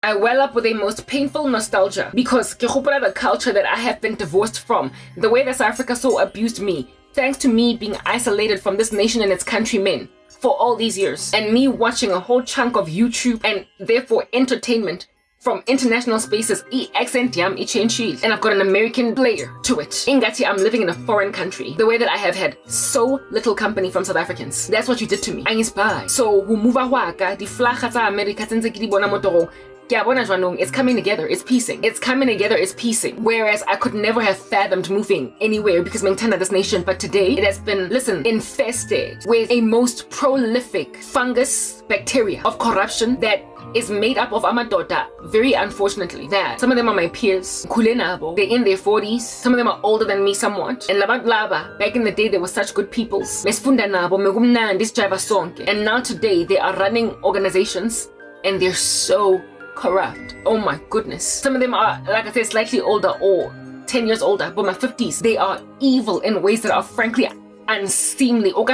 I well up with a most painful nostalgia because ke gopola the culture that I have been divorced from, the way that South Africa so abused me, thanks to me being isolated from this nation and its countrymen for all these years, and me watching a whole chunk of YouTube and therefore entertainment from international spaces. Accent yam changed, and I've got an American layer to it. Ingati, I'm living in a foreign country. The way that I have had so little company from South Africans. That's what you did to me. I'm inspired. So humuva waka di flaga tsa America tsenze ke di bona motoro. It's coming together, it's piecing. It's coming together, it's piecing. Whereas I could never have fathomed moving anywhere because Mengtana this nation, but today it has been, infested with a most prolific fungus bacteria of corruption that is made up of amadota, very unfortunately. That some of them are my peers, they're in their 40s, some of them are older than me somewhat. And laba, back in the day, they were such good peoples. And now today, they are running organizations and they're so corrupt. Oh my goodness. Some of them are, like I said, slightly older or 10 years older, but my 50s, they are evil in ways that are frankly unseemly. Back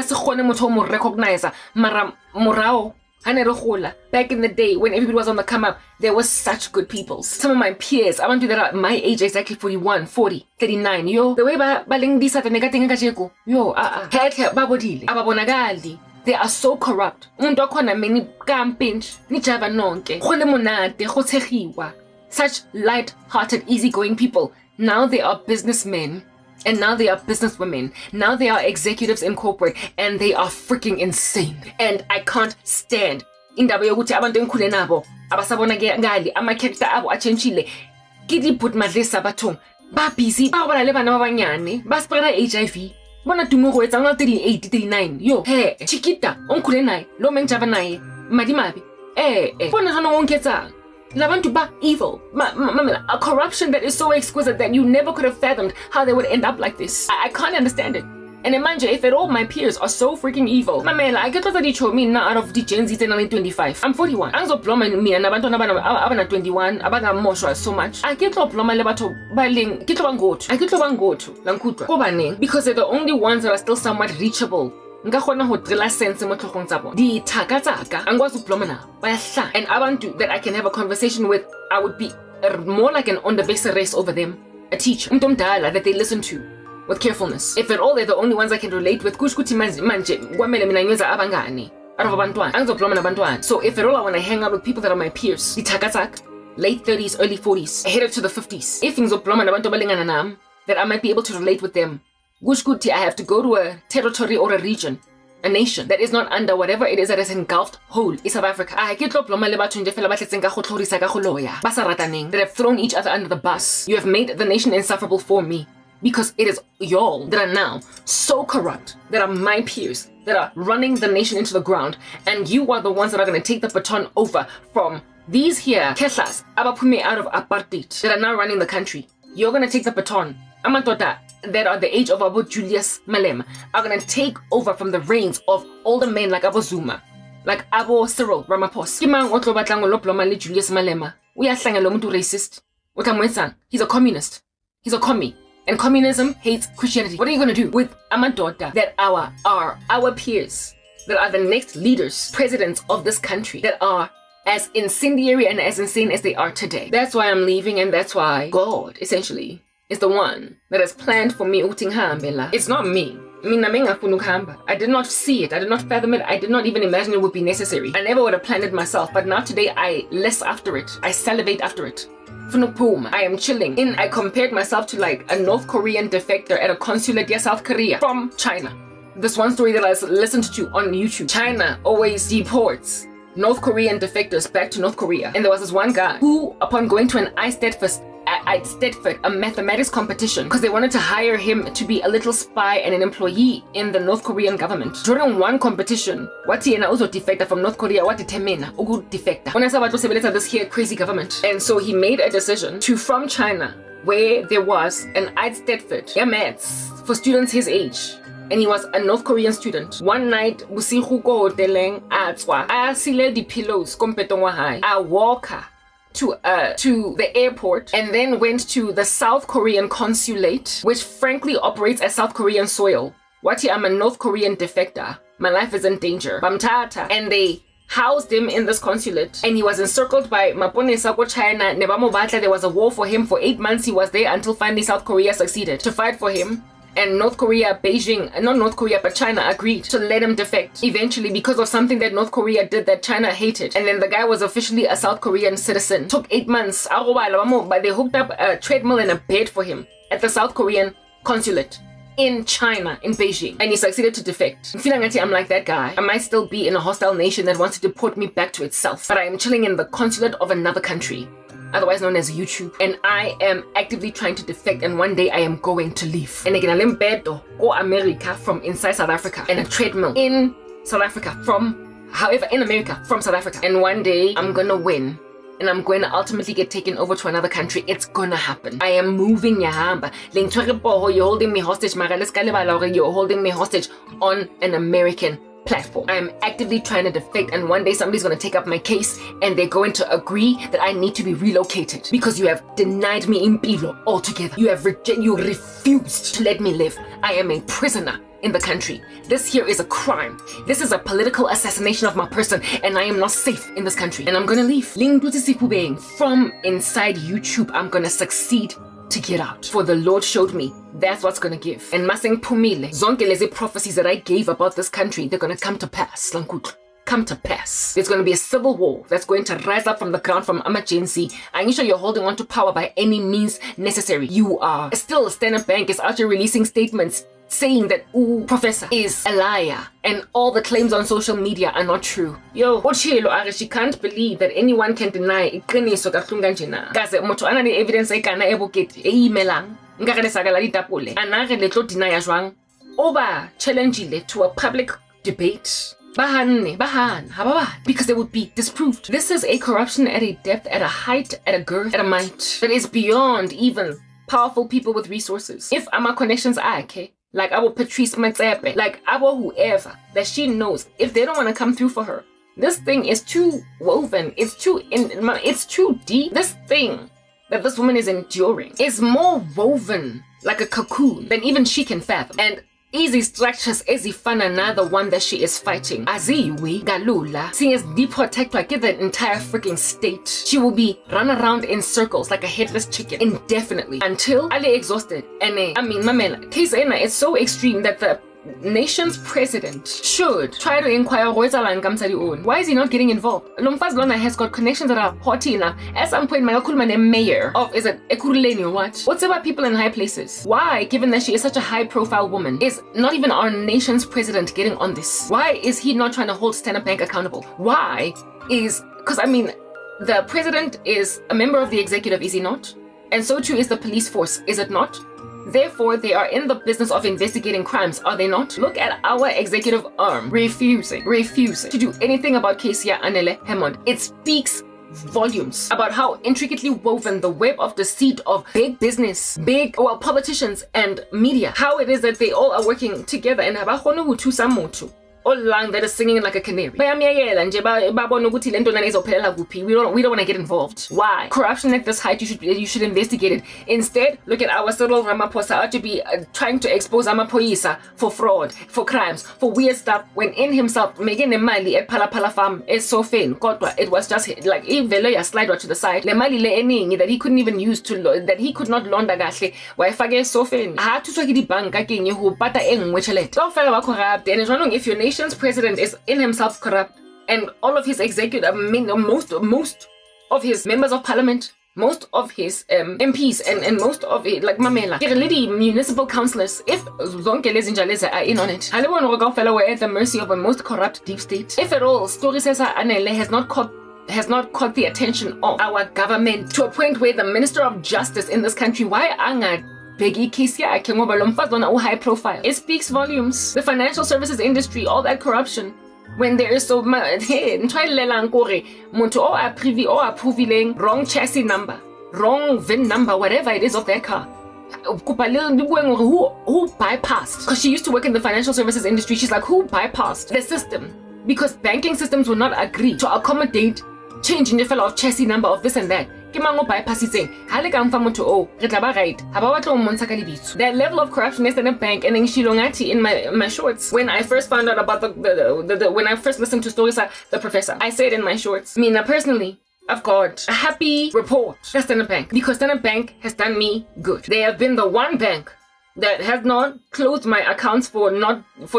in the day when everybody was on the come up, there were such good peoples. Some of my peers, I want to do that at my age, exactly 41, 40, 39. Yo, the way they are so corrupt. Such light-hearted, easygoing people. Now they are businessmen. And now they are businesswomen. Now they are executives in corporate. And they are freaking insane. And I can't stand. Indaba yokuthi abantu engikhule nabo abasabona ngali ama-character abo achentshile. Kidiput madlesa bathong. Ba busy, ba bala le bana ba banyane, ba spreada HIV. Bona tumo etsa ngwana 38, 39. Yo, he, Chiquita, onkhule naye, lo mengjava naye, madimabi. Bona jana onketsa. Labantu ba evil. A corruption that is so exquisite that you never could have fathomed how they would end up like this. I can't understand it. And imagine if at all my peers are so freaking evil. Mamela, I get what they told me now out of the Gen Z 25. I'm 41. I'm so plumber me and abana 21. Abaga moshwa so much. I get plumber lebato baling. Get bangoto. I get bangoto. Lankutwa. Kobane. Because they're the only ones that are still somewhat reachable. Nga khona ho trela sense mo tlhogong tsa bona. Di thaka tsaka angwazi uploma na bayahla. And abantu that I can have a conversation with, I would be more like an on the base race over them. A teacher. Umuntu omdala that they listen to with carefulness. If at all they're the only ones I can relate with, kushukuthi manje kwamele mina ngenza abangani out of abantwana. Angizobloma nabantwana. So if at all I want to hang out with people that are my peers, ditakatsak, late 30s, early 40s, headed to the 50s. If ngizobloma nabantu abalingana nami, that I might be able to relate with them. Kushukuthi I have to go to a territory or a region, a nation that is not under whatever it is that is engulfed whole in South Africa. That have thrown each other under the bus. You have made the nation insufferable for me. Because it is y'all that are now so corrupt, that are my peers, that are running the nation into the ground, and you are the ones that are going to take the baton over from these here keslas abapume out of apartheid that are now running the country. You're going to take the baton. Amatota that are the age of Abu Julius Malema are going to take over from the reins of older men like Abu Zuma, like Abu Cyril Ramaphosa. Kimang otlo batlango loploma le Julius Malema. Uyahlanga lo muntu racist. Utamwenza. He's a communist. He's a commie. And communism hates Christianity. What are you going to do with amadota that are our peers, that are the next leaders, presidents of this country, that are as incendiary and as insane as they are today? That's why I'm leaving, and that's why God, essentially, is the one that has planned for me. It's not me. I did not see it. I did not fathom it. I did not even imagine it would be necessary. I never would have planned it myself. But now today, I lust after it. I salivate after it. I am chilling. I compared myself to like a North Korean defector at a consulate in South Korea from China. This one story that I listened to on YouTube. China always deports North Korean defectors back to North Korea. And there was this one guy who, upon going to an Stedford, a mathematics competition, because they wanted to hire him to be a little spy and an employee in the North Korean government. During one competition, wati yena uzo defector from North Korea, wati temena ugu defector. When I saw this here crazy government, and so he made a decision to, from China, where there was an Stedford, maths for students his age. And he was a North Korean student. One night, busiku ko hoteleng atswa. Asile di pillows kompetong wa hai. A walker to the airport, and then went to the South Korean consulate, which frankly operates as South Korean soil. Wati, I'm a North Korean defector. My life is in danger. Bamtata. And they housed him in this consulate, and he was encircled by maponesa ko China. There was a war for him for 8 months. He was there until finally South Korea succeeded to fight for him. And North Korea, not North Korea, but China agreed to let him defect eventually because of something that North Korea did that China hated. And then the guy was officially a South Korean citizen. Took 8 months. But they hooked up a treadmill and a bed for him at the South Korean consulate in China, in Beijing. And he succeeded to defect. I'm like that guy. I might still be in a hostile nation that wants to deport me back to itself. But I am chilling in the consulate of another country, otherwise known as YouTube, and I am actively trying to defect, and one day I am going to leave. And again, I'm bedo go America from inside South Africa, and a treadmill in South Africa in America from South Africa. And one day I'm gonna win, and I'm going to ultimately get taken over to another country. It's gonna happen. I am moving yahamba. You're holding me hostage, you're holding me hostage on an American platform. I am actively trying to defect, and one day somebody's going to take up my case and they're going to agree that I need to be relocated because you have denied me impilo altogether. You refused to let me live. I am a prisoner in the country. This here is a crime. This is a political assassination of my person, and I am not safe in this country. And I'm going to leave. From inside YouTube, I'm going to succeed to get out. For the Lord showed me that's what's gonna give. And maseng pumile, zonke lezi prophecies that I gave about this country, they're gonna come to pass. Come to pass. There's gonna be a civil war that's going to rise up from the ground from emergency. I'm sure you're holding on to power by any means necessary. You are. Still, Standard Bank is out here releasing statements saying that Professor is a liar and all the claims on social media are not true. Yo, she can't believe that anyone can deny iqiniso kahlunganjena. Kaze motho ana le evidence e kana e bokete e imelang. Nka re sakala ditapole. Ana re le tlo deny jwang. Oba challenge le to a public debate. Because they would be disproved. This is a corruption at a depth, at a height, at a girth, at a might that is beyond even powerful people with resources. If our connections are okay, like our Patrice Matsepe, like our whoever that she knows, if they don't want to come through for her, this thing is too woven, it's too deep. This thing that this woman is enduring is more woven like a cocoon than even she can fathom. And easy structures ezifana another one that she is fighting. Aziwi galula. Seeing as deprotector, get the entire freaking state. She will be run around in circles like a headless chicken indefinitely until Ali exhausted. And mamela, case ena is so extreme that the nation's president should try to inquire why is he not getting involved. Lomfaz Lona has got connections that are haughty enough. At some point, Magakulman, a mayor of, is it Ekuruleni or what? What's about people in high places? Why, given that she is such a high profile woman, is not even our nation's president getting on this? Why is he not trying to hold Standard Bank accountable? Why is, because the president is a member of the executive, is he not? And so too is the police force, is it not? Therefore, they are in the business of investigating crimes, are they not? Look at our executive arm refusing to do anything about Kesia Anele Hemond. It speaks volumes about how intricately woven the web of deceit of big business, politicians and media, how it is that they all are working together and have all along that is singing like a canary. We don't want to get involved. Why? Corruption at this height, you should investigate it. Instead, look at our Cyril Ramaphosa to be trying to expose Amapoisa for fraud, for crimes, for weird stuff, when in himself, making the mali at Palapala farm is so fain. It was just like if Veloya slide to the side, the mali le that he couldn't even use that he could not launder gashle. Why fage so fain? I had to swag the bank again, you bata eng whichelet. Don't fell corrupt, and it's wrong if your nation's president is in himself corrupt, and all of his executive, most of his members of parliament, most of his MPs, and most of it, like Mamela, lady municipal councillors, if zonke lezinjaleza are in on it, we're at the mercy of a most corrupt deep state. If at all, Story says Anele has not caught the attention of our government to a point where the Minister of Justice in this country, why anga Peggy Kesia Kemobalompazona high profile. It speaks volumes. The financial services industry, all that corruption. When there is so much, try Muntu or a privy or approving wrong chassis number, wrong VIN number, whatever it is of that car. Who bypassed? Because she used to work in the financial services industry. She's like, who bypassed the system? Because banking systems will not agree to accommodate changing the fellow of chassis number of this and that. ke mang o bypassitseng ha le ka mfa motho o re tla ba right ha ba batla o mmontsha ka lebitso. That level of corruption is in a bank and in Shilongati in my shorts. When I first found out about when I first listened to stories of the professor, I said in my shorts, me personally, I've got a happy report at Standard Bank because Standard Bank has done me good. They have been the one bank that has not closed my accounts for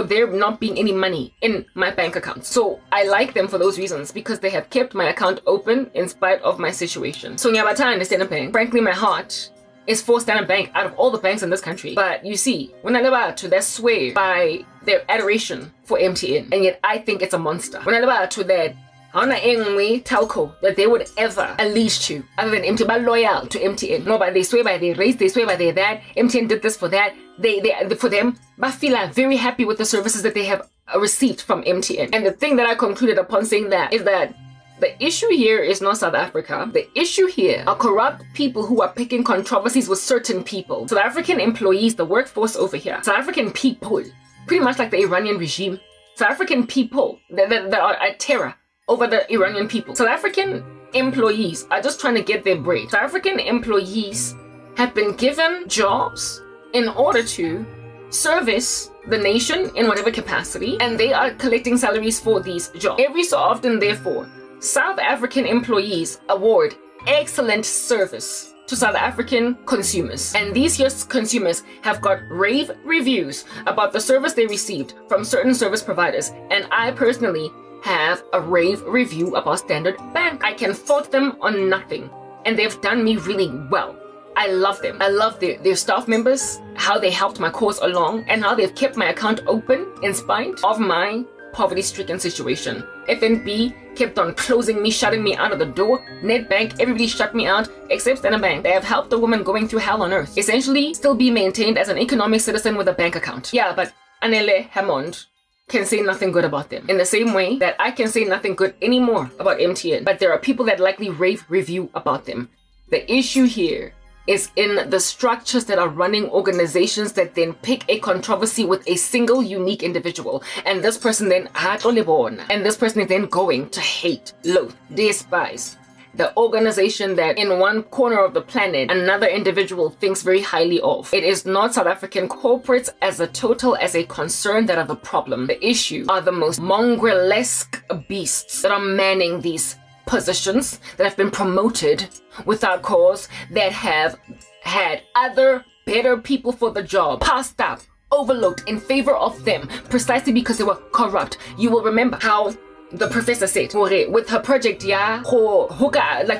there not being any money in my bank account. So I like them for those reasons because they have kept my account open in spite of my situation. So Nyabata and Standard Bank, frankly, my heart is for Standard Bank out of all the banks in this country. But you see, when I live out to that sway by their adoration for MTN, and yet I think it's a monster. When I live out to that telco that they would ever unleash to other than MTN, but loyal to MTN. No, but they swear by their race, they swear by their that. MTN did this for that. They for them, but feel very happy with the services that they have received from MTN. And the thing that I concluded upon saying that is that the issue here is not South Africa. The issue here are corrupt people who are picking controversies with certain people. South African employees, the workforce over here, South African people, pretty much like the Iranian regime, South African people that are at terror over the Iranian people. South African employees are just trying to get their break. South African employees have been given jobs in order to service the nation in whatever capacity, and they are collecting salaries for these jobs. Every so often, therefore, South African employees award excellent service to South African consumers. And these year's consumers have got rave reviews about the service they received from certain service providers. And I personally have a rave review about Standard Bank. I can fault them on nothing, and they've done me really well. I love them. I love their staff members, how they helped my cause along, and how they've kept my account open in spite of my poverty-stricken situation. FNB kept on closing me, shutting me out of the door. Nedbank, everybody shut me out except Standard Bank. They have helped a woman going through hell on earth essentially still be maintained as an economic citizen with a bank account. Yeah, but Anele Hammond can say nothing good about them. In the same way that I can say nothing good anymore about MTN, but there are people that likely rave review about them. The issue here is in the structures that are running organizations that then pick a controversy with a single unique individual, and this person then and this person is then going to hate, loathe, despise the organization that in one corner of the planet another individual thinks very highly of. It is not South African corporates as a total as a concern that are the problem. The issue are the most mongrelesque beasts that are manning these positions that have been promoted without cause, that have had other better people for the job passed up, overlooked in favor of them precisely because they were corrupt. You will remember how the professor said with her project like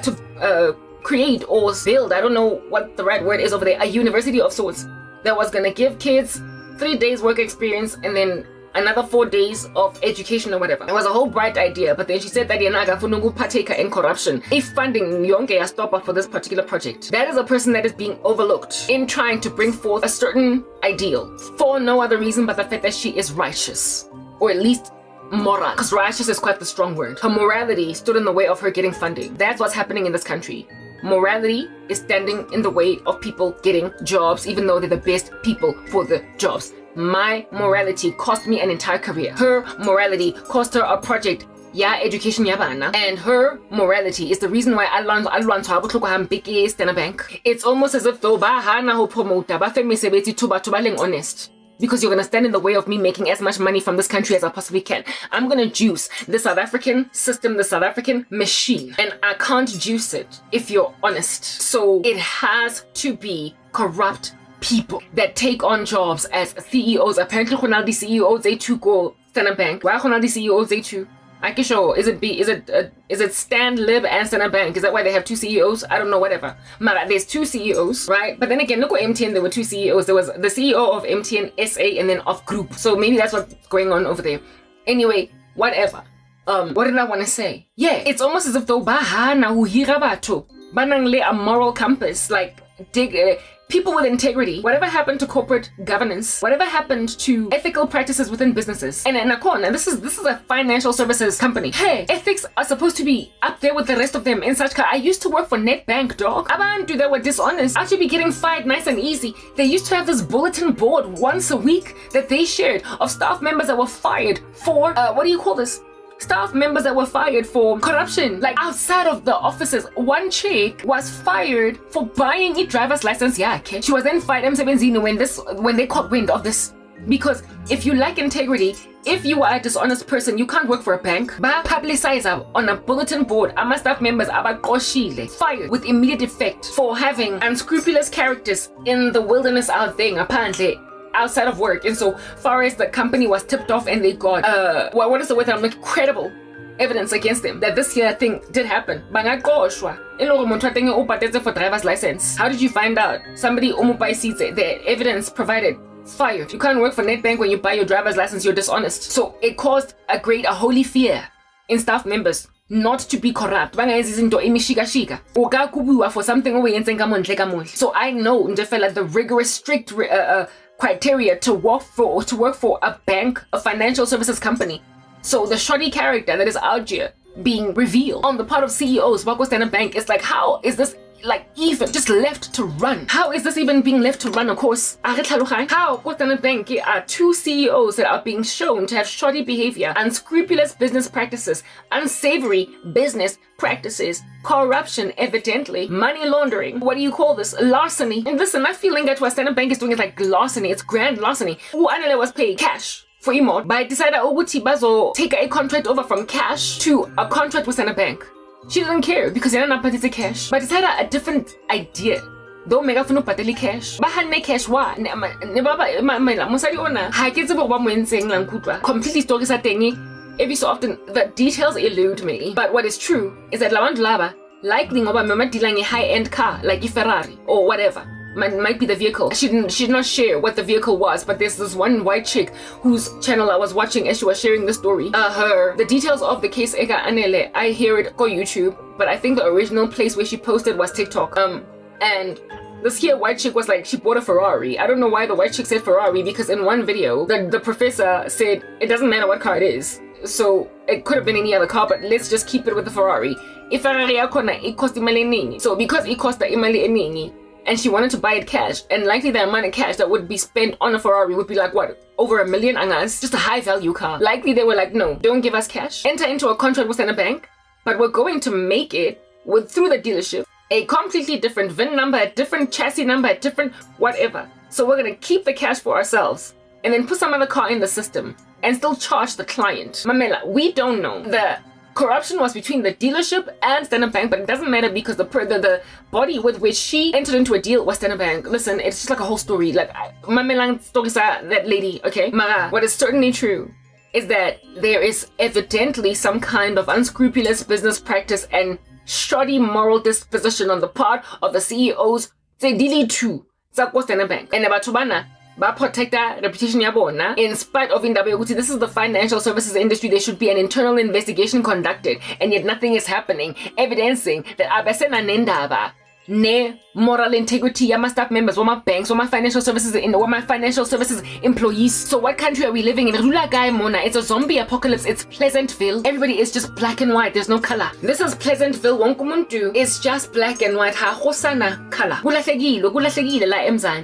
to create or build, I don't know what the right word is over there, a university of sorts that was gonna give kids 3 days work experience and then another 4 days of education or whatever. It was a whole bright idea, but then she said that Yanaga Funungu partaker in corruption. If funding Yonke a stopper for this particular project, that is a person that is being overlooked in trying to bring forth a certain ideal for no other reason but the fact that she is righteous, or at least moral, because righteous is quite the strong word. Her morality stood in the way of her getting funding. That's what's happening in this country. Morality is standing in the way of people getting jobs, even though they're the best people for the jobs. My morality cost me an entire career. Her morality cost her a project, education yabana. And her morality is the reason why I learned to Standard Bank. It's almost as if though honest. Because you're going to stand in the way of me making as much money from this country as I possibly can. I'm going to juice the South African system, the South African machine. And I can't juice it if you're honest. So it has to be corrupt people that take on jobs as CEOs. Apparently, Ronaldo CEOs, they too go Standard Bank. Why Ronaldo CEOs, they too? I can show. Is it Stand, Lib, and Standard Bank? Is that why they have two CEOs? I don't know, whatever. Mara, there's two CEOs, right? But then again, look at MTN, there were two CEOs. There was the CEO of MTN SA and then of Group. So maybe that's what's going on over there. Anyway, whatever. What did I want to say? Yeah, it's almost as if though bahana uhira bato banangle a moral compass, like people with integrity. Whatever happened to corporate governance? Whatever happened to ethical practices within businesses? And this is a financial services company. Hey, ethics are supposed to be up there with the rest of them. In such I used to work for Nedbank, dog. Abantu that were dishonest actually be getting fired nice and easy. They used to have this bulletin board once a week that they shared of staff members that were fired for what do you call this? staff members that were fired for corruption. Like outside of the offices, one chick was fired for buying a driver's license. Yeah, okay. She was then fired when they caught wind of this. Because if you lack integrity, if you are a dishonest person, you can't work for a bank. Ba publicize on a bulletin board, ama staff members abakoshile fired with immediate effect for having unscrupulous characters in the wilderness out there, apparently outside of work. And so far as the company was tipped off and they got what is the word? I'm like credible evidence against them that this here thing did happen. Bangakoshwa. For driver's license. How did you find out? Somebody sees the evidence provided. Fired. You can't work for Netbank when you buy your driver's license. You're dishonest. So it caused a holy fear in staff members not to be corrupt. For something. So I know the rigorous, strict criteria to work for a bank, a financial services company. So the shoddy character that is out here being revealed on the part of CEOs, Wako Standard Bank, is like, how is this like even just left to run? How is this even being left to run? Of course, how Standard Bank are two CEOs that are being shown to have shoddy behavior, unscrupulous business practices, unsavory business practices, corruption, evidently, money laundering. What do you call this? Larceny. And listen, my feeling that what Standard Bank is doing is like larceny. It's grand larceny. Who was paid cash for Imod, but I decided to take a contract over from cash to a contract with Standard Bank. She doesn't care because you're not patting cash. But it's had a different idea. Don't make up for no pateli cash. Bahane cash wa. Completely stories are thingy. Every so often the details elude me. But what is true is that Lawan Laba likely ngoba dealing a high-end car like a Ferrari or whatever. Might be the vehicle. She did not share what the vehicle was, but there's this one white chick whose channel I was watching as she was sharing the story. The details of the case Ega Anele, I hear it on YouTube, but I think the original place where she posted was TikTok. And this here white chick was like, she bought a Ferrari. I don't know why the white chick said Ferrari, because in one video, the professor said it doesn't matter what car it is. So it could have been any other car, but let's just keep it with the Ferrari. If Ferrari it cost imali eningi. So because it cost the imali eningi, and she wanted to buy it cash, and likely the amount of cash that would be spent on a Ferrari would be like, what, over $1 million angas? Just a high value car. Likely they were like, no, don't give us cash. Enter into a contract with Standard Bank, but we're going to make it through the dealership a completely different VIN number, a different chassis number, a different whatever. So we're going to keep the cash for ourselves and then put some other car in the system and still charge the client. Mamela, we don't know. The corruption was between the dealership and Standard Bank, but it doesn't matter because the body with which she entered into a deal was Standard Bank. Listen, it's just like a whole story. Like, Mamelang story that lady, okay? Mara, what is certainly true is that there is evidently some kind of unscrupulous business practice and shoddy moral disposition on the part of the CEOs. Tsedili too. Standard Bank. And Abatubana, ba protect that reputation yabona. In spite of this is the financial services industry, there should be an internal investigation conducted, and yet nothing is happening, evidencing that abasena nendaba ne moral integrity ya staff members, my banks, my financial services my financial services employees. So what country are we living in? It's a zombie apocalypse. It's Pleasantville. Everybody is just black and white. There's no color. This is Pleasantville. It's just black and white. Ha hosana color.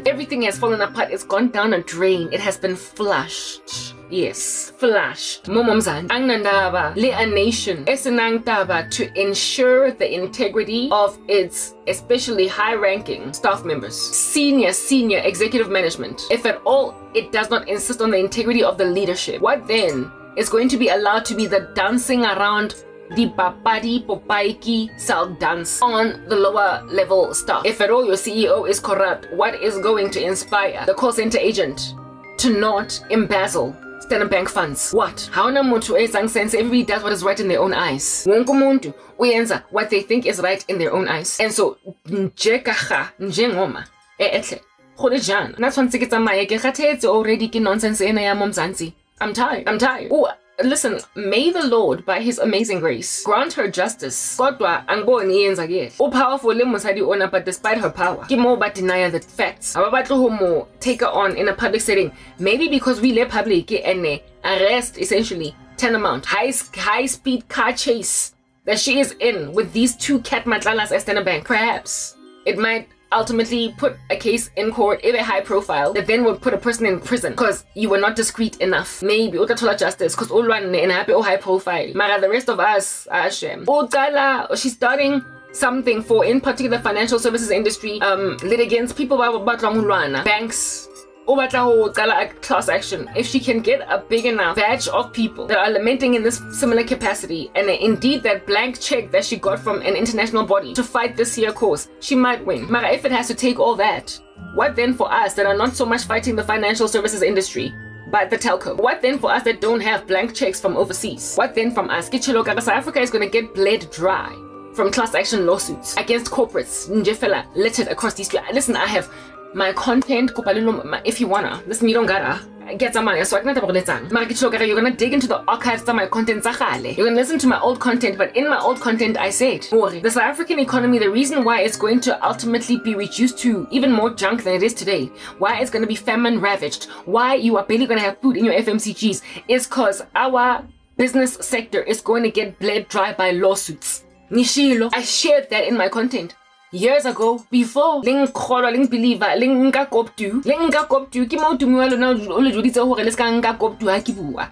Everything has fallen apart. It's gone down a drain. It has been flushed. Yes, flushed. Momomzan. Angnandaba le a nation esenangtaba to ensure the integrity of its especially high-ranking staff members, senior executive management. If at all it does not insist on the integrity of the leadership, what then is going to be allowed to be the dancing around the babadi popaiki sal dance on the lower level staff? If at all your CEO is corrupt, what is going to inspire the call center agent to not embezzle Standard Bank funds? What? How na muntu ezang sense? Everybody does what is right in their own eyes. Wonke umuntu uyenza what they think is right in their own eyes. And so njekaha njengoma ehle khole natswantse ke tsamaye ke khathetse already ke nonsense ena ya momzansi. I'm tired. Oh, listen, may the Lord, by his amazing grace, grant her justice. Kodwa angiboni yenza ke. Powerful le mosadi ona, but despite her power, ke mo ba deny the facts. Ababatlo ho mo take her on in a public setting. Maybe because we le public and arrest essentially tantamount high speed car chase that she is in with these two cat matlalas at Standard Bank. Perhaps it might ultimately put a case in court, a high profile, that then would put a person in prison because you were not discreet enough. Maybe utathola justice because all one and happy or high profile. Mara the rest of us are shame. She's starting something for, in particular, the financial services industry, litigants, people banks, class action. If she can get a big enough batch of people that are lamenting in this similar capacity, and indeed that blank check that she got from an international body to fight this here cause, she might win. But if it has to take all that, what then for us that are not so much fighting the financial services industry, but the telco? What then for us that don't have blank checks from overseas? What then from us? South Africa is going to get bled dry from class action lawsuits against corporates littered across these streets. Listen, I have my content, if you wanna listen, you don't gotta get some money. So you're gonna dig into the archives of my content. You're gonna listen to my old content, but in my old content I said the South African economy, the reason why it's going to ultimately be reduced to even more junk than it is today, why it's going to be famine ravaged, why you are barely gonna have food in your FMCGs, is because our business sector is going to get bled dry by lawsuits. Nishilo, I shared that in my content years ago, before ling believer ling nka koptu ki mo tumiwa lona o le joditse hore le ska nka koptu ha ki bua.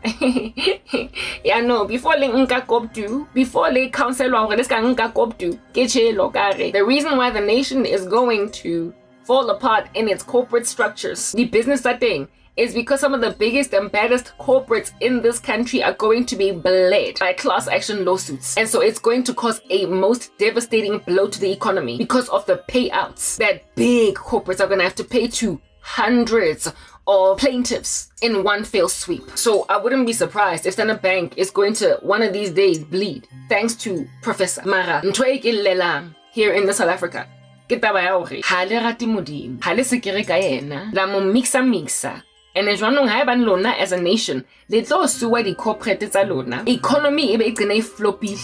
Yeah, no, before ling nka koptu, before le counselwa hore le ska nka koptu ke tshelo kare. The reason why the nation is going to fall apart in its corporate structures, the business thing, is because some of the biggest and baddest corporates in this country are going to be bled by class action lawsuits. And so it's going to cause a most devastating blow to the economy because of the payouts that big corporates are going to have to pay to hundreds of plaintiffs in one fell sweep. So I wouldn't be surprised if Standard Bank is going to one of these days bleed, thanks to Professor Mara Ntwe here in South Africa. And as lona as a nation, they suwa di corporate tsa lona. Economy ebe gonna floppy.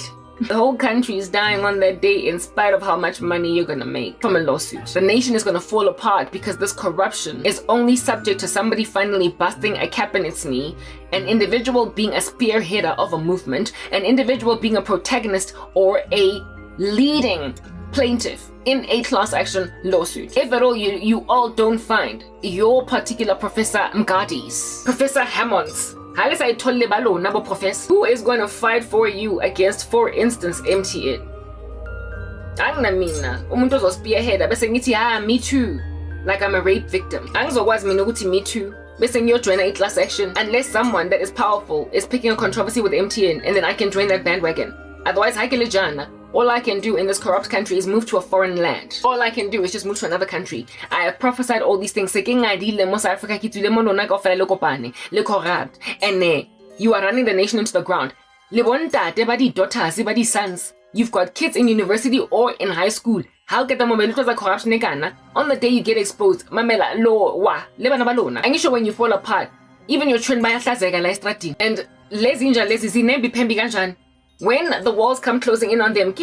The whole country is dying on that day in spite of how much money you're gonna make from a lawsuit. The nation is gonna fall apart because this corruption is only subject to somebody finally busting a cap in its knee, an individual being a spearheader of a movement, an individual being a protagonist or a leading plaintiff in a class action lawsuit. If at all you all don't find your particular Professor Mgadi's, Professor Hammond's, who is going to fight for you against, for instance, MTN? Umuntu ozospearheada bese ngithi me too, like I'm a rape victim. Angizokwazi mina ukuthi me too bese ngiyojoina a class action unless someone that is powerful is picking a controversy with MTN, and then I can join that bandwagon. Otherwise, all I can do in this corrupt country is move to a foreign land. All I can do is just move to another country. I have prophesied all these things. And you are running the nation into the ground. Daughters, sons. You've got kids in university or in high school. How get the corruption on the day you get exposed? Mamela lo wa and sure when you fall apart, even your trend by and when the walls come closing in on them, after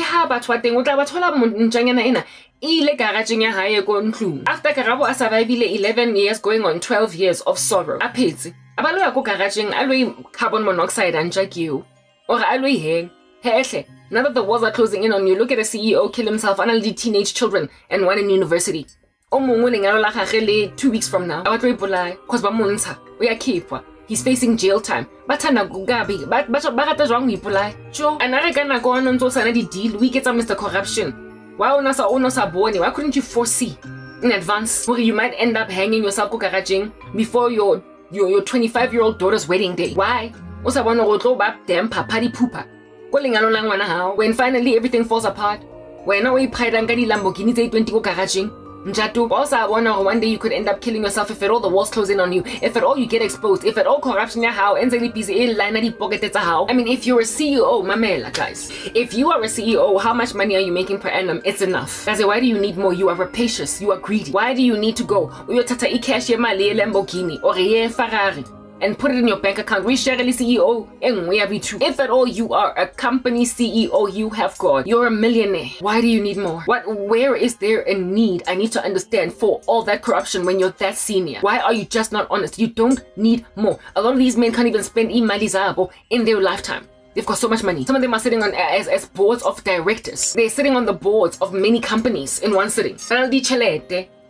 Karabo a survived 11 years going on 12 years of sorrow, carbon monoxide and you or now that the walls are closing in on you, look at a CEO kill himself and all the teenage children and one in university. 2 weeks from now, we are keep. He's facing jail time. But why couldn't you foresee in advance? You might end up hanging yourself before your 25-year-old daughter's wedding day. Why? When finally everything falls apart, when we pride and Lamborghini 20 Njatu, also I wonder one day you could end up killing yourself if at all the walls close in on you, if at all you get exposed, if at all corruption how, I mean, if you're a CEO, mamela guys, if you are a CEO, how much money are you making per annum? It's enough. Guys, why do you need more? You are rapacious, you are greedy. Why do you need to go? Lamborghini or Ferrari and put it in your bank account? We share CEO and we have two. If at all you are a company CEO, you have God. You're a millionaire. Why do you need more? Where is there a need? I need to understand for all that corruption when you're that senior. Why are you just not honest? You don't need more. A lot of these men can't even spend imali zabo in their lifetime. They've got so much money. Some of them are sitting on as boards of directors. They're sitting on the boards of many companies in one sitting.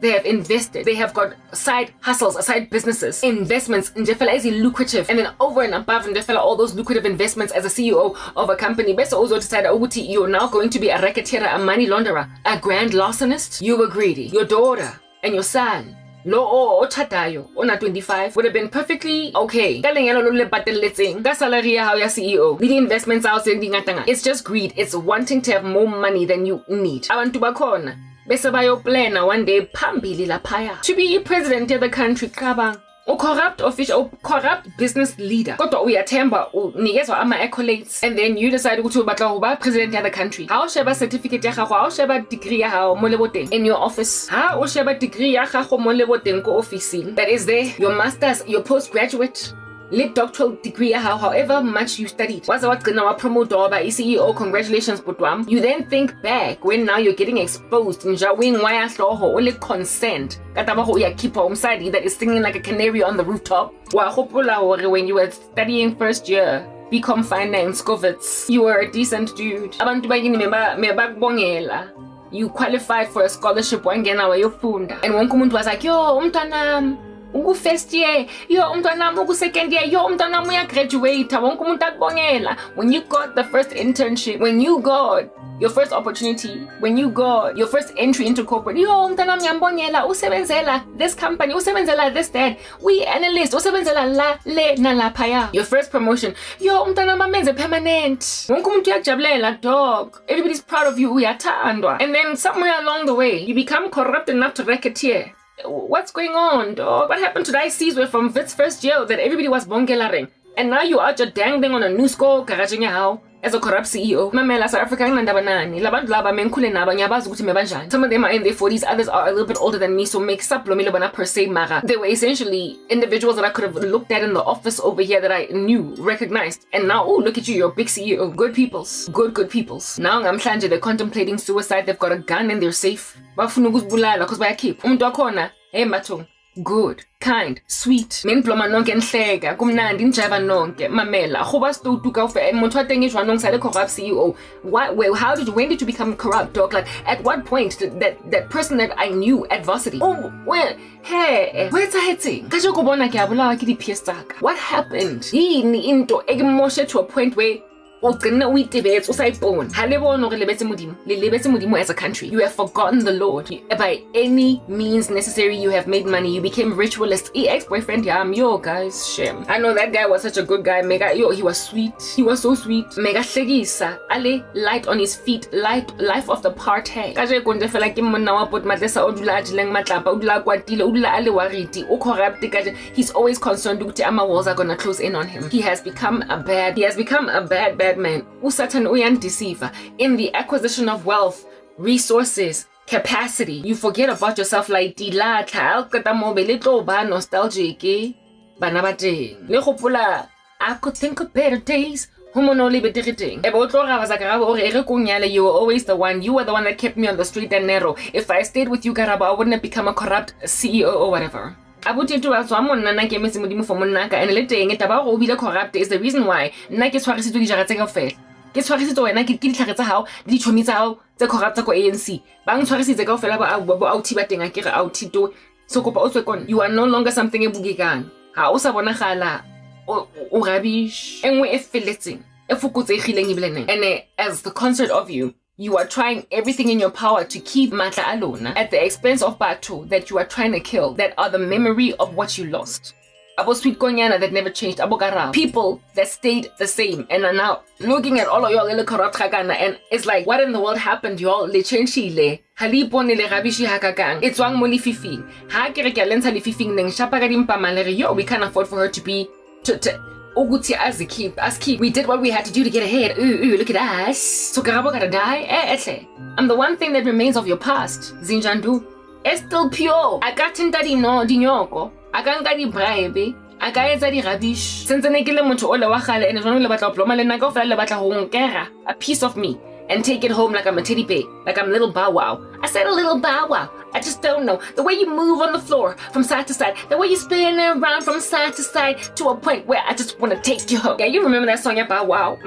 They have invested. They have got side hustles, side businesses, investments in is lucrative. And then over and above and all those lucrative investments as a CEO of a company. Best also decide you're now going to be a racketeer, a money launderer, a grand larcenist. You were greedy. Your daughter and your son, lo chatayo, ona 25, would have been perfectly okay. CEO. The investments are it's just greed. It's wanting to have more money than you need. Abantu bakhona bese bayoplana one day phambili laphaya to be president of the country. Kabang a corrupt official, corrupt business leader. Kodwa uyathemba unikezwa ama accolades and then you decide ukuthi ubatla uba president of the country. How sheba certificate ya gago, how sheba degree ya gago mo leboteng in your office. Ha o sheba degree ya gago mo leboteng ko officing. That is there, your masters, your postgraduate, lit doctoral degree, however much you studied. Was what gonna promote by CEO, congratulations, Putwam. You then think back when now you're getting exposed in Jawing why only consent. Keep home side that is singing like a canary on the rooftop. When you were studying first year, become finance, Govitz. You were a decent dude. You qualified for a scholarship and one was like, yo, umtanam. Ugu first year, yo umntwana ugu second year, yo umntwana uya graduate, wonke umuntu akubongela. When you got the first internship, when you got your first opportunity, when you got your first entry into corporate, yo umntwana ngiyambongela, usebenzela this company, usebenzela this dad, we analyst, usebenzela la le na laphaya. Your first promotion, yo umntwana mamenze permanent. Wonke umuntu uyakujabulela dog. Everybody's proud of you, uyathandwa. And then somewhere along the way, you become corrupt enough to racketeer. What's going on, dog? What happened to the ICs from Vit's first year that everybody was bongelaring? And now you are just dangling on a new score, garaging how as a corrupt CEO. Mamela South Africa nandabanani. Some of them are in their 40s, others are a little bit older than me, so make up per se mara. They were essentially individuals that I could have looked at in the office over here that I knew, recognized. And now, oh, look at you, you're a big CEO. Good peoples. Good peoples. Now I'm Mhlanje, they're contemplating suicide, they've got a gun in their safe. Good, kind, sweet. Men ploma nonke nhleka, kumnandi njaba nonke, mamela. Khoba sto tuka fe motho a teng e jwanong sa le corrupt CEO. When did you become corrupt, dog? Like at what point did that person that I knew at varsity? Oh, well, hey, where's hetseng? Ka go bona ke a bolawa ke di pies tsaka. What happened? Yini into e moshe to a point where as a country. You have forgotten the Lord. By any means necessary, you have made money. You became ritualist. Ex-boyfriend, yo, guys, shame. I know that guy was such a good guy. Mega, yo, he was sweet. He was so sweet. Mega shegisa. Ale, light on his feet. Life of the party. Kaje konde fela ke monna wa pot matlesa odula ajileng matlapa odula kwatile odula ale wariti o corrupt kaje. He's always concerned ukuthi ama walls are gonna close in on him. He has become a bad man. Usatan uyan deceiver in the acquisition of wealth, resources, capacity. You forget about yourself like dila tla kata mo be litlo ba nostalgic bana ba teng. Le gopola I could think of better days. You were always the one. You were the one that kept me on the straight and narrow. If I stayed with you, Garaba, I wouldn't have become a corrupt CEO or whatever. Abuti to us one nana ke mese modimo for monaka and le teng etaba go bile corrupt is the reason why nna ke tshwarisitswe di jara tse kaofela ke tshwarisitswe wena ke ditlhare tsa hao di chomi tsa hao tse corrupt tsa ko ANC ba ngtshwarisitse kaofela ba outi ba teng a ke re outi to so kopa o tswe kon. You are no longer something e bugekang ha o sa bonagala o rubbish engwe e feletseng e fokotsegileng e bileng and as the concert of you are trying everything in your power to keep matla alona at the expense of batho that you are trying to kill, that are the memory of what you lost. Abo sweet konyana that never changed, abo garab. People that stayed the same and are now looking at all of y'all little corrupt kagana and it's like, what in the world happened, y'all? Le changile. Halipo ni le rabishi hakakang. It's wang mo li fifing. Ha kere ke lenta li fifing neng shapa ka dimpa malere. Yo, we can't afford for her to be Oguti as keep. We did what we had to do to get ahead. Ooh, look at us. So Garabo gotta die? I'm the one thing that remains of your past. Zinjandu. It's still pure. I got tintadi no dinyoko. I can't get bribe. I got di rubbish. Since the nekile mucho ola wakale and le batla ploma le nago fela le batla honkera. A piece of me. And take it home like I'm a teddy bear. Like I'm little Bow Wow. I said a little Bow Wow. A just don't know. The way you move on the floor from side to side, the way you spin around from side to side to a point where I just want to take you home. Yeah, you remember that song, yeah, Bow Wow?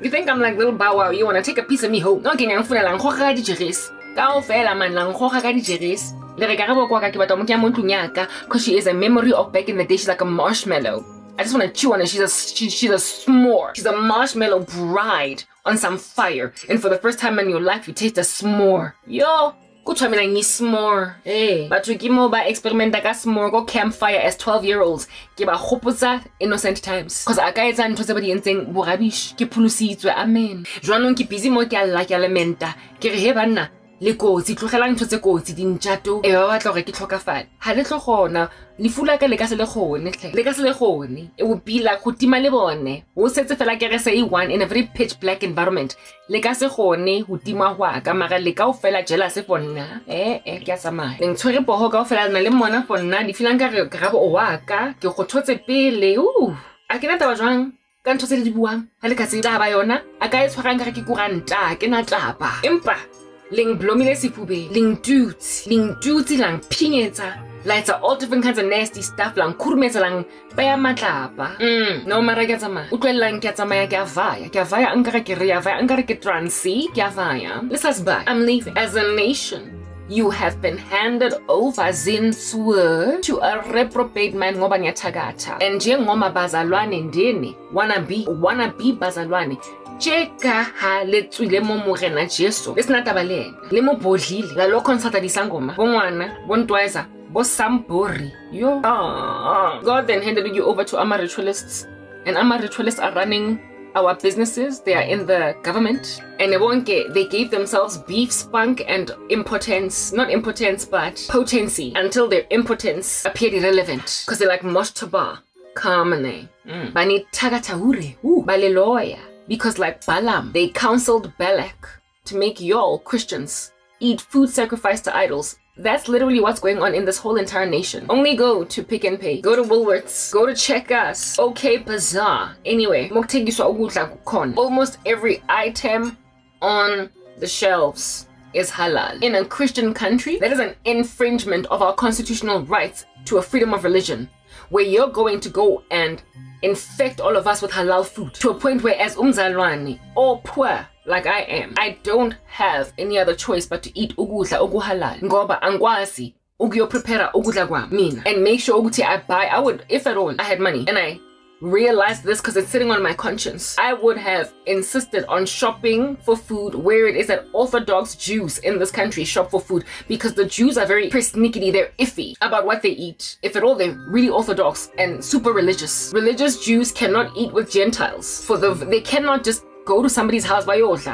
You think I'm like little Bow Wow? You want to take a piece of me home? No, lang khoga di jeres. Ka ofela man lang khoga ka di jeres. Le re ka re bokwa ka ke batla mo ke mo ntlung yaka because she is a memory of back in the day. She's like a marshmallow. I just want to chew on it. She's a s'more. She's a marshmallow bride on some fire. And for the first time in your life, you taste a s'more. Yo, go try me like ni s'more. Hey, but you give me ba experiment like a s'more go campfire as 12-year-olds. Ke ba hopotsa innocent times. Cause aka etsa ntho tse ba di entseng bo rabish ke phulusitswe. Amen. Jwanong ke busy mo ke a la ke lamenta. Ke re he banna le kotsi tlogelang ntho tse kotsi dintjato e ba batla gore ke tlhokafala ha le tlogona le fula ka le ka se le gone le ka se le gone it would be like go tima le bone o setse fela ke re say one in a very pitch black environment le ka se gone go tima gwa ka mara le ka o fela jealous for nna ke a samaya le ntshwere poho ka o fela na le mona for nna di filang ka re ga bo o waka ke go thotse pele a ke na taba jwang ka ntho tse di buang ha le ka se ba yona a ka e tshwarang ka re ke kuranta ke na taba empa ling blomile sifube ling duty lang pingetsa lights are all different kinds of nasty stuff lang kurmetsa lang baya matlapa no mara ke tsama utlwelang ke tsamaya ke avaya ankara ke ria vaya ankara ke transi ke avaya let's us back I'm leaving as a nation. You have been handed over zinswe to a reprobate man ngoba ngiyathakatha and njengoma bazalwane ndini wanna be bazalwane Cheka ha le tswile mo morena Jesu. Le sna taba le ena. Le mo bodlile. La lo consulta di sangoma. Bo ngwana, bo ntwaisa, bo sambori. Yo. God then handed you over to our ritualists. And our ritualists are running our businesses. They are in the government. And they gave themselves beef spunk and impotence. Not impotence, but potency. Until their impotence appeared irrelevant. Because they're like Mosh Taba. Kamane. Bani tagataure. Bale lawyer. Because like Balaam, they counseled Balak to make y'all Christians eat food sacrificed to idols. That's literally what's going on in this whole entire nation. Only go to Pick and Pay. Go to Woolworths. Go to Check Us. Okay, Bazaar. Anyway, almost every item on the shelves is halal. In a Christian country, that is an infringement of our constitutional rights to a freedom of religion, where you're going to go and infect all of us with halal food to a point where as umzalwane or poor like I am, I don't have any other choice but to eat ukudla okuhalal ngoba angwazi ukuyoprepara ukudla kwami mina and make sure ukuthi I would, if at all I had money and I realized this because it's sitting on my conscience, I would have insisted on shopping for food where it is that Orthodox Jews in this country shop for food, because the Jews are very persnickety, they're iffy about what they eat. If at all, they're really Orthodox and super religious. Religious Jews cannot eat with Gentiles. They cannot just go to somebody's house,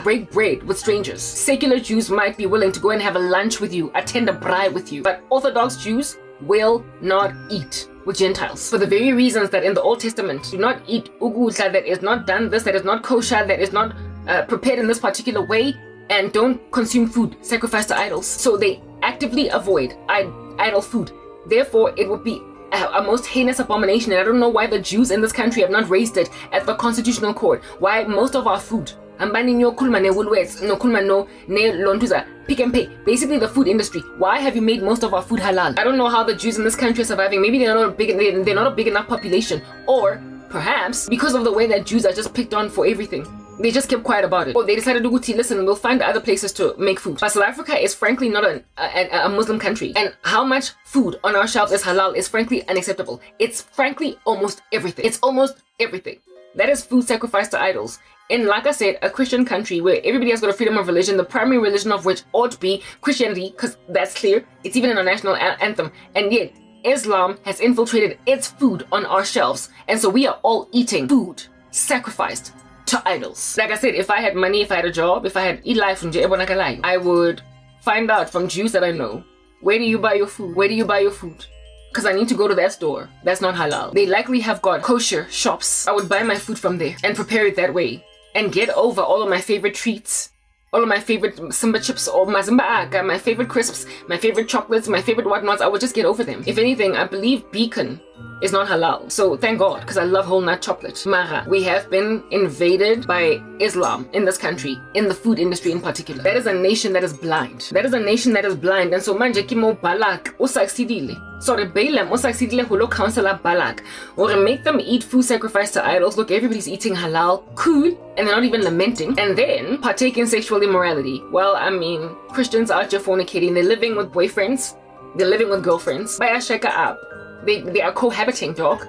break bread with strangers. Secular Jews might be willing to go and have a lunch with you, attend a braai with you, but Orthodox Jews will not eat with Gentiles for the very reasons that in the Old Testament do not eat ugudla that is not done this, that is not kosher, that is not prepared in this particular way, and don't consume food sacrificed to idols. So they actively avoid idol food. Therefore, it would be a most heinous abomination, and I don't know why the Jews in this country have not raised it at the constitutional court. Why most of our food Pick and Pay, basically the food industry. Why have you made most of our food halal? I don't know how the Jews in this country are surviving. Maybe they're not a big enough population, or perhaps because of the way that Jews are just picked on for everything, they just kept quiet about it. Or they decided to listen, we'll find other places to make food. But South Africa is frankly not a Muslim country, and how much food on our shelves is halal is frankly unacceptable. It's frankly almost everything. It's almost everything. That is food sacrificed to idols. In, like I said, a Christian country where everybody has got a freedom of religion, the primary religion of which ought to be Christianity, because that's clear. It's even in our national anthem. And yet, Islam has infiltrated its food on our shelves. And so we are all eating food sacrificed to idols. Like I said, if I had money, if I had a job, if I had life, I would find out from Jews that I know, where do you buy your food? Where do you buy your food? Because I need to go to that store. That's not halal. They likely have got kosher shops. I would buy my food from there and prepare it that way. And get over all of my favorite treats, all of my favorite Simba chips, or my favorite crisps, my favorite chocolates, my favorite whatnots. I would just get over them. If anything, I believe Beacon is not halal. So thank God, because I love whole nut chocolate. Mara, we have been invaded by Islam in this country, in the food industry in particular. That is a nation that is blind. That is a nation that is blind. And so manje kimo Balak usaksidile. So the Balaam usaksidile hulo counsel Balak, or make them eat food sacrificed to idols. Look, everybody's eating halal, cool, and they're not even lamenting. And then partake in sexual immorality. Well, I mean, Christians are just fornicating. They're living with boyfriends. They're living with girlfriends. Baya sheka up. They are cohabiting, dog.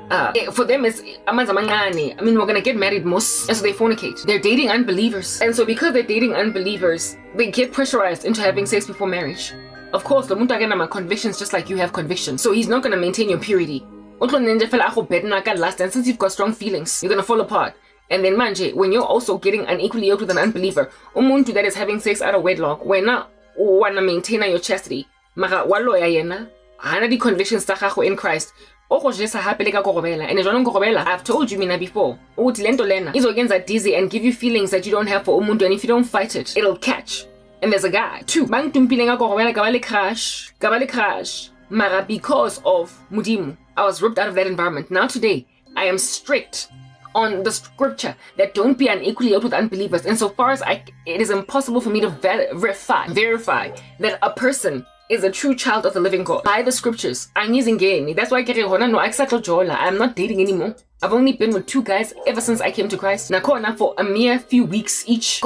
For them, it's amanza mangane. I mean, we're gonna get married most, and so they fornicate. They're dating unbelievers, and so because they're dating unbelievers, they get pressurized into having sex before marriage. Of course, the muntu agena convictions just like you have convictions, so he's not gonna maintain your purity. And since you've got strong feelings, you're gonna fall apart. And then manje, when you're also getting unequally yoked with an unbeliever, umuntu that is having sex out of wedlock, wena wanna maintain your chastity. Mara walo ya yena. Hana di convictions ta gago in Christ. Ogo jesa hape le ka korobela. And jwanong korobela, I've told you mina before. Uthi lento lena izogenza dizzy and give you feelings that you don't have for umuntu, and if you don't fight it, it'll catch. And there's a guy. 2. Bang tumpile nga korobela kabale crash. Mara because of Mudimu, I was ripped out of that environment. Now today, I am strict on the scripture that don't be unequally yoked with unbelievers. And so far as it is impossible for me to verify that a person is a true child of the living God by the scriptures. I'm using game. That's why I'm not dating anymore. I've only been with 2 guys ever since I came to Christ. Nakona for a mere few weeks each.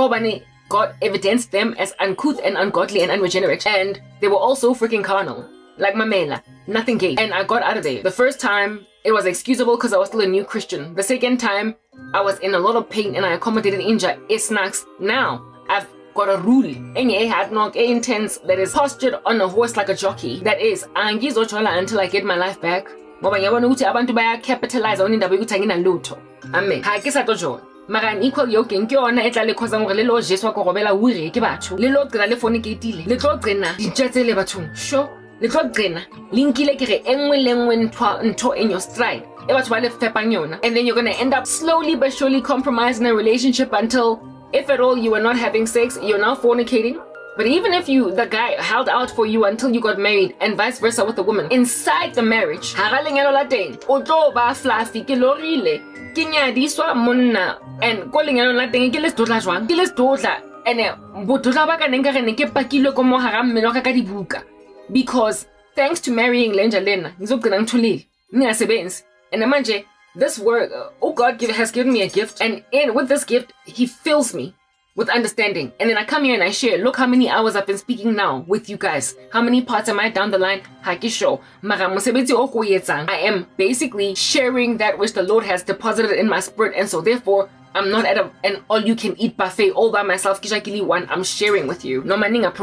God evidenced them as uncouth and ungodly and unregenerate. And they were also freaking carnal. Like Mamela. Nothing gay. And I got out of there. The first time, it was excusable because I was still a new Christian. The second time, I was in a lot of pain and I accommodated inja snacks. Now, I've got a rule intense that is postured on a horse like a jockey. That is angizochola until I get my life back. Ngoba ngiyabona ukuthi abantu bayacapitalize on indaba yokuthi anginalutho. Amen. Ha ke sa tojo. Mara an equal yoking ke yona e tla le khosa gore le lo jeswa go robela ure ke batho. Le lo qena le fornicatile. Le tlo qena ditjetse le bathong. Sure. Le tlo qena linkile ke re engwe le engwe ntho in your stride. E batho ba le fepang yona. And then you're going to end up slowly but surely compromising a relationship until, if at all you were not having sex, you're now fornicating. But even if the guy held out for you until you got married, and vice versa with the woman, inside the marriage, because thanks to marrying Lenja Lena, and imagine this word, God has given me a gift, and with this gift, He fills me with understanding. And then I come here and I share. Look how many hours I've been speaking now with you guys. How many parts am I down the line? I am basically sharing that which the Lord has deposited in my spirit, and so therefore I'm not at an all-you-can-eat buffet all by myself. I'm sharing with you. No maninga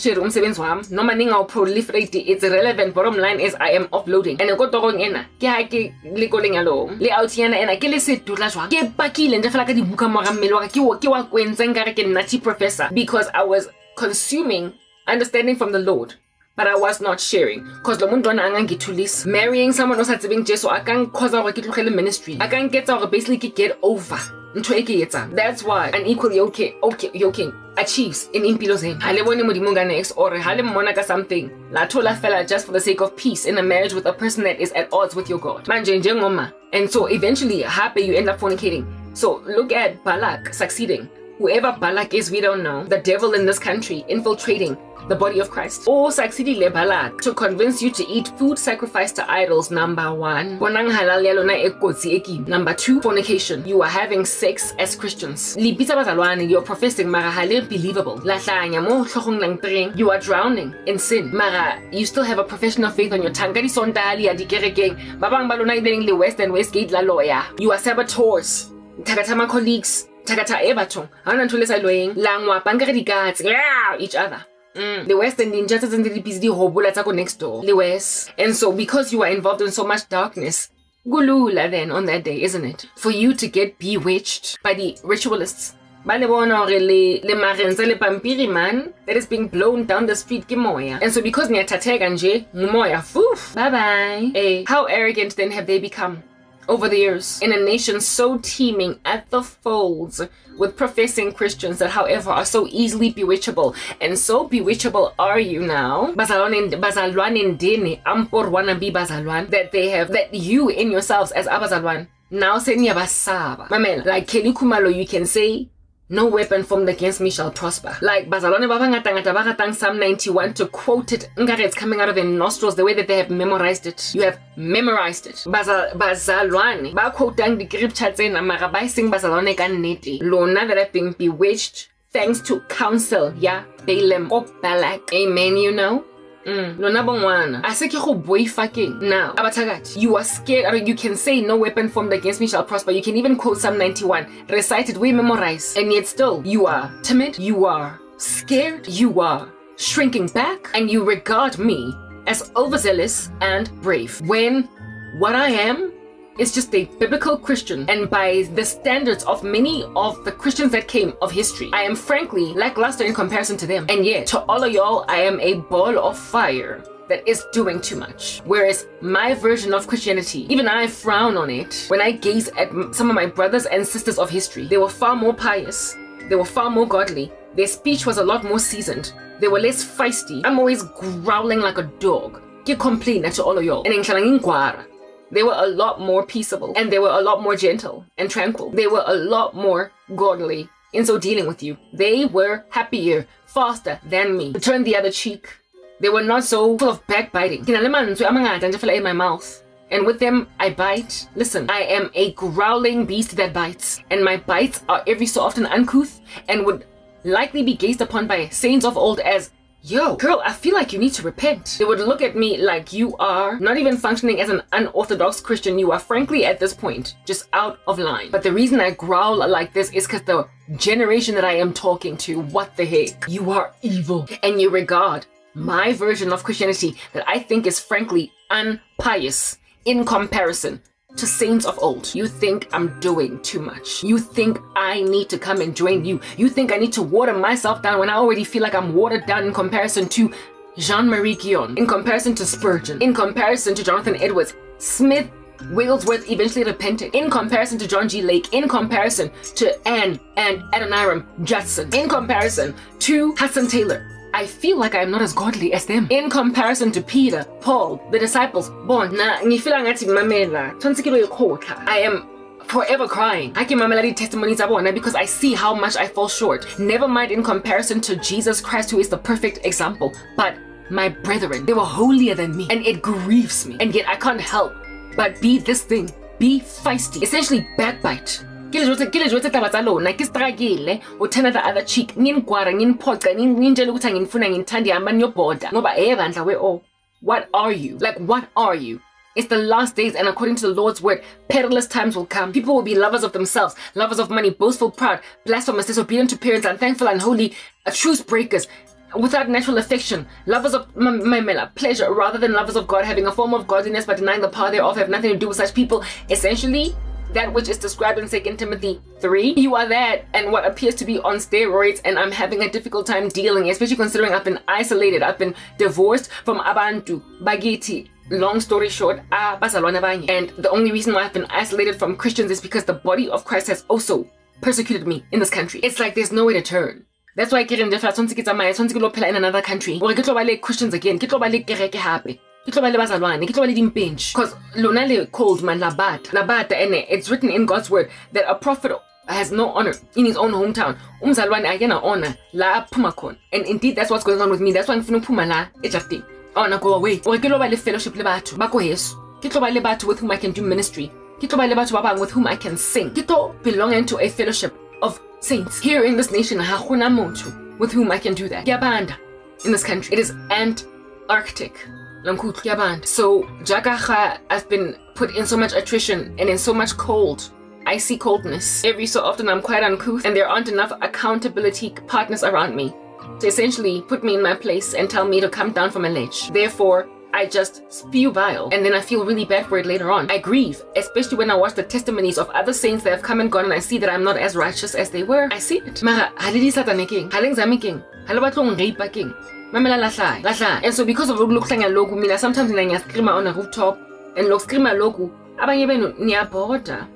share umsebenzi wami. No maninga proliferate. It's irrelevant. Bottom line is I am uploading. And go torong ena. Ke ha ke le koleng alo. Le out yana ena ke le se dutla jwang. Ke pakile nje fela ka dibuka mora mmele wa ke wa kwentse nkare ke nati professor, because I was consuming understanding from the Lord. But I was not sharing. Because marrying someone who's at Jesu, I can't cause our ministry. I can't get our basically get over. That's why an equal yoking achieves in impilose. Halewoni mudimunga next or hale monaka something. La tola fella just for the sake of peace in a marriage with a person that is at odds with your God. And so eventually happy you end up fornicating. So look at Balak succeeding. Whoever Balak is, we don't know. The devil in this country infiltrating the body of Christ. Or succeeding Balak to convince you to eat food sacrificed to idols. Number 1. Number 2, fornication. You are having sex as Christians. You're professing mara believable. You are drowning in sin. Mara, you still have a profession of faith on your tongue. You are saboteurs. Tagatama colleagues. Takata ebatong. Langwa each other. The West and the injustice and the busy next door. The West. And so because you are involved in so much darkness, gulula then on that day, isn't it? For you to get bewitched by the ritualists. That is being blown down the street. And so because bye bye. How arrogant then have they become? over the years in a nation so teeming at the folds with professing Christians that, however, are so easily bewitchable. And so bewitchable are you now, that they have, that you in yourselves as abazalwan now saying yabasaba. Mamela, like Kelly Kumalo, you can say, no weapon formed against me shall prosper. Like Bazalwane Babangatang Psalm 91, to quote it, it's coming out of their nostrils the way that they have memorized it. You have memorized it. Bazalwane ba quoting the scripture saying Amarabai sing Bazalwane kaneti. Lona that have been bewitched thanks to counsel, yeah, Balaam or Balak. Amen, you know? Lona bongwana. I say boy fucking. Now, abatagat, you are scared, or you can say no weapon formed against me shall prosper. You can even quote Psalm 91, recite it, we memorize, and yet still you are timid, you are scared, you are shrinking back, and you regard me as overzealous and brave. When what I am is just a biblical Christian, and by the standards of many of the Christians that came of history, I am frankly lackluster in comparison to them. And yet, to all of y'all, I am a ball of fire that is doing too much. Whereas my version of Christianity, even I frown on it when I gaze at some of my brothers and sisters of history. They were far more pious, they were far more godly, their speech was a lot more seasoned, they were less feisty. I'm always growling like a dog. Get complain to all of y'all. And in they were a lot more peaceable, and they were a lot more gentle and tranquil. They were a lot more godly in so dealing with you. They were happier, faster than me. Turn the other cheek. They were not so full of backbiting. In my mouth. And with them, I bite. Listen, I am a growling beast that bites. And my bites are every so often uncouth and would likely be gazed upon by saints of old as, yo, girl, I feel like you need to repent. They would look at me like you are not even functioning as an unorthodox Christian. You are frankly at this point just out of line. But the reason I growl like this is because the generation that I am talking to, what the heck? You are evil. And you regard my version of Christianity that I think is frankly unpious in comparison to saints of old. You think I'm doing too much. You think I need to come and join you. You think I need to water myself down when I already feel like I'm watered down in comparison to Jean-Marie Guyon, in comparison to Spurgeon, in comparison to Jonathan Edwards, Smith, Wigglesworth eventually repented, in comparison to John G. Lake, in comparison to Anne and Adoniram Judson, in comparison to Hudson Taylor. I feel like I am not as godly as them. In comparison to Peter, Paul, the disciples, I am forever crying. I can mamela testimonies because I see how much I fall short. Never mind in comparison to Jesus Christ, who is the perfect example. But my brethren, they were holier than me, and it grieves me. And yet I can't help but be this thing, be feisty, essentially backbite. What are you? Like, what are you? It's the last days, and according to the Lord's word, perilous times will come. People will be lovers of themselves, lovers of money, boastful, proud, blasphemous, disobedient to parents, unthankful, unholy, truce breakers, without natural affection, lovers of pleasure rather than lovers of God, having a form of godliness but denying the power thereof, have nothing to do with such people. Essentially, that which is described in 2 Timothy 3, you are that and what appears to be on steroids, and I'm having a difficult time dealing, especially considering I've been isolated, I've been divorced from Abantu, Bagiti. Long story short, and the only reason why I've been isolated from Christians is because the body of Christ has also persecuted me in this country. It's like there's no way to turn. That's why I get in in another country. Or get Christians again. Get because Lonale called man Labat, and it's written in God's word that a prophet has no honor in his own hometown. Honor la pumakon. And indeed that's what's going on with me. That's why I'm finna puma la ejafting. Honor go away. Or get fellowship lebatu. Bako yes. Get lebatu with whom I can do ministry. Get lebatu with whom I can sing. Get belonging to a fellowship of saints here in this nation. With whom I can do that. Yabanda in this country. It is Antarctic. So, Jagaha, I've been put in so much attrition and in so much cold, icy coldness. Every so often I'm quite uncouth, and there aren't enough accountability partners around me to essentially put me in my place and tell me to come down from a ledge. Therefore, I just spew bile, and then I feel really bad for it later on. I grieve, especially when I watch the testimonies of other saints that have come and gone, and I see that I'm not as righteous as they were. I see it. And so because of loku, sometimes I scream on a rooftop and scream loku, abanye benu niyabhoda.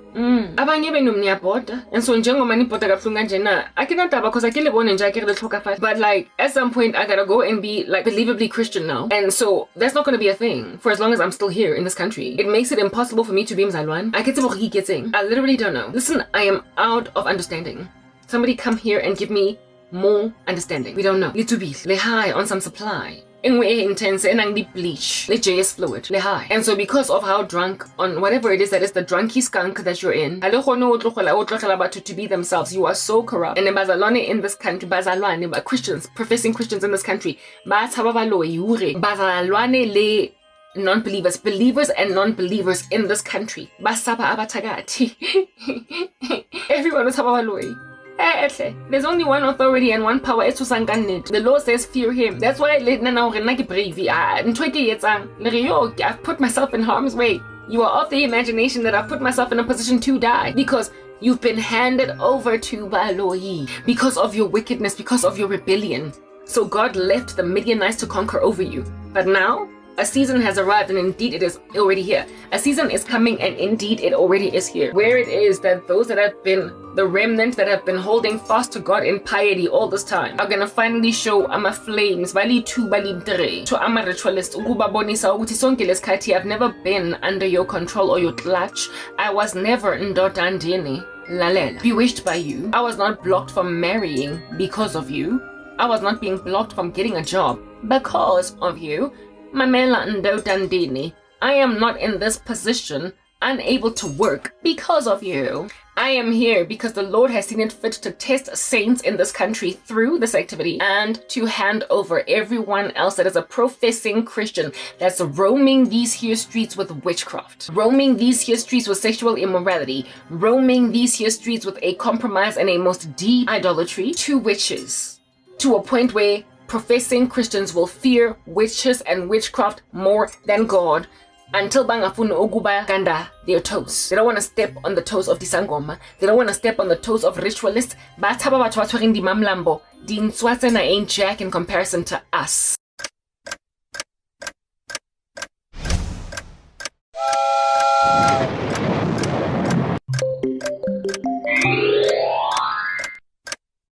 Abanye benu niyabhoda. And so njengoma nibhoda kabuhlungu kanje na, akinandaba cause akilibone nje akire lithoka fast. But like at some point I gotta go and be like believably Christian now. And so that's not gonna be a thing for as long as I'm still here in this country. It makes it impossible for me to be mzalwan. I literally don't know. Listen, I am out of understanding. Somebody come here and give me more understanding. We don't know. Litubile, le high on some supply. Intense and bleach, the JS fluid, le high. And so because of how drunk on whatever it is that is the drunky skunk that you're in, to be themselves, you are so corrupt. And bazalwane in this country, bazalwane, Christians, professing Christians in this country, bazalwane le non-believers, believers and non-believers in this country. Everyone is habawaloy. There's only one authority and one power. The law says fear him. That's why I've put myself in harm's way. You are of the imagination that I've put myself in a position to die because you've been handed over to Baloyi because of your wickedness, because of your rebellion. So God left the Midianites to conquer over you. But now a season has arrived, and indeed it is already here. A season is coming, and indeed it already is here. Where it is that those that have been the remnant that have been holding fast to God in piety all this time are gonna finally show ama flames, bali 2, bali 3, to ama ritualist, ukuba bonisa ukuthi sonke lesikhathi I've never been under your control or your clutch. I was never ndodandini lalela, bewitched by you. I was not blocked from marrying because of you. I was not being blocked from getting a job because of you. Mamela ndodandini, I am not in this position, unable to work because of you. I am here because the Lord has seen it fit to test saints in this country through this activity and to hand over everyone else that is a professing Christian that's roaming these here streets with witchcraft, roaming these here streets with sexual immorality, roaming these here streets with a compromise and a most deep idolatry to witches, to a point where professing Christians will fear witches and witchcraft more than God until bangafuna ukuba ganda their toes. They don't want to step on the toes of disangoma. They don't want to step on the toes of ritualists. Bataba batho batho di mamlambo. Di Ntswatsana ain't jack in comparison to us.